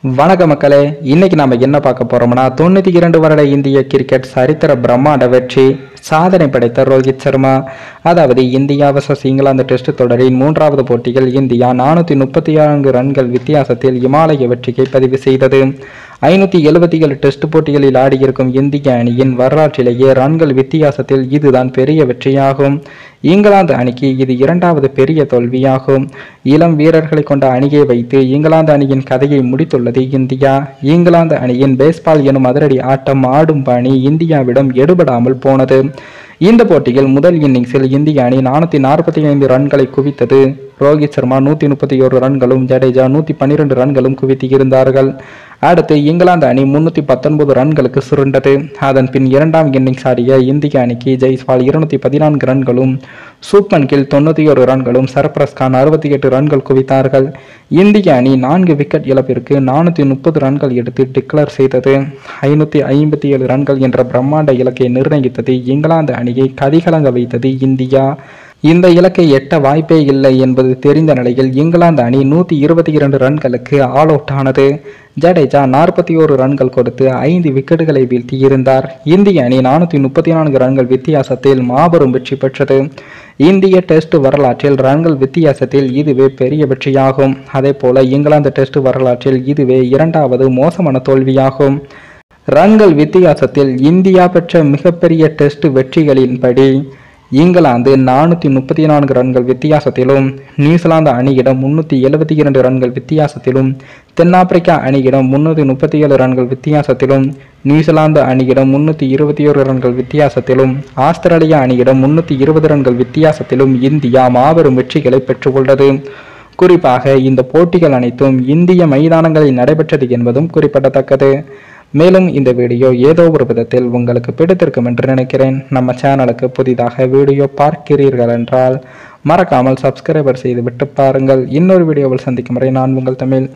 வணக்க மக்களே, இன்னைக்கு நாம என்ன பார்க்க போறோம்னா 92 வருட இந்திய கிரிக்கெட் சரித்திர பிரம்மாண்ட வெற்றி சாதனை படைத்த ரோஹித் சர்மா. அதாவது இந்தியா vs இங்கிலாந்து டெஸ்ட் தொடரின் 3வது போட்டியில் இந்தியா 434 ரன்கள் வித்தியாசத்தில் இமாலய வெற்றியை பதிவு செய்தது. 577 டெஸ்ட் போட்டிகளில் ஆடியிருக்கும் இந்திய அணியின் வரலாற்றிலேயே ரன்கள் வித்தியாசத்தில் இதுதான் பெரிய வெற்றியாகும். இங்கிலாந்து அணிக்கு இது 2வது பெரிய தோல்வியாகும். இளம் வீரர்களை கொண்ட அணியை வைத்து இங்கிலாந்து அணியின் கதையை முடித்துள்ளது இந்தியா. இங்கிலாந்து அணியின் பேஸ்பால் எனும் அதிரடி ஆட்டம் ஆடும் பணி இந்தியாவிடம் எடுபடாமல் போனது. இந்த போட்டியில் முதல் இன்னிங்ஸில் இந்திய அணி 445 ரன்களை குவித்தது. ரோஹித் சர்மா 131 ரன்களும் ஜடேஜா 112 ரன்களும் குவித்து இருந்தார்கள். அடுத்து இங்கிலாந்து அணி 319 ரன்களுக்கு சுருண்டது. அதன் பின் இரண்டாம் இன்னிங்ஸ் ஆடிய இந்திய அணிக்கு ஜெய்ஸ்வால் 214 ரன்களும், சூப்மன் கில் 91 ரன்களும், சர்பரஸ் கான் 68 ரன்கள் குவித்தார்கள். இந்திய அணி 4 விக்கெட் இழப்பிற்கு 430 ரன்கள் எடுத்து டிக்ளேர் செய்தது. 557 ரன்கள் என்ற பிரம்மாண்ட இலக்கை நிர்ணயித்தது. இங்கிலாந்து அணியை கதிகலங்க வைத்தது இந்தியா. இந்த இலக்கை எட்ட வாய்ப்பே இல்லை என்பது தெரிந்த நிலையில் இங்கிலாந்து அணி 122 ரன்களுக்கு ஆல் அவுட் ஆனது. ஜடேஜா 41 ரன்கள் கொடுத்து 5 விக்கெட்டுகளை வீழ்த்தி இருந்தார். இந்திய அணி 434 ரன்கள் வித்தியாசத்தில் மாபெரும் வெற்றி பெற்றது. இந்திய டெஸ்ட் வரலாற்றில் ரன்கள் வித்தியாசத்தில் இதுவே பெரிய வெற்றியாகும். அதே போல இங்கிலாந்து டெஸ்ட் வரலாற்றில் இதுவே 2வது மோசமான தோல்வியாகும். ரன்கள் வித்தியாசத்தில் இந்தியா பெற்ற மிகப்பெரிய டெஸ்ட் வெற்றிகளின்படி இங்கிலாந்து 434 ரன்கள் வித்தியாசத்திலும், நியூசிலாந்து அணியிடம் 372 ரன்கள் வித்தியாசத்திலும், தென்னாப்பிரிக்கா அணியிடம் 337 ரன்கள் வித்தியாசத்திலும், நியூசிலாந்து அணியிடம் 321 ரன்கள் வித்தியாசத்திலும், ஆஸ்திரேலியா அணியிடம் 320 ரன்கள் வித்தியாசத்திலும் இந்தியா மாபெரும் வெற்றிகளை பெற்றுள்ளது. குறிப்பாக இந்த போட்டிகள் அனைத்தும் இந்திய மைதானங்களில் நடைபெற்றது என்பதும் குறிப்பிடத்தக்கது. மேலும் இந்த வீடியோ ஏதோ ஒரு விதத்தில் உங்களுக்கு பிடித்திருக்கும் என்று நினைக்கிறேன். நம்ம சேனலுக்கு புதிதாக வீடியோ பார்க்கிறீர்கள் என்றால் மறக்காமல் சப்ஸ்கிரைபர் செய்து விட்டு பாருங்கள். இன்னொரு வீடியோவில் சந்திக்கும் வரை நான் உங்கள் தமிழ்.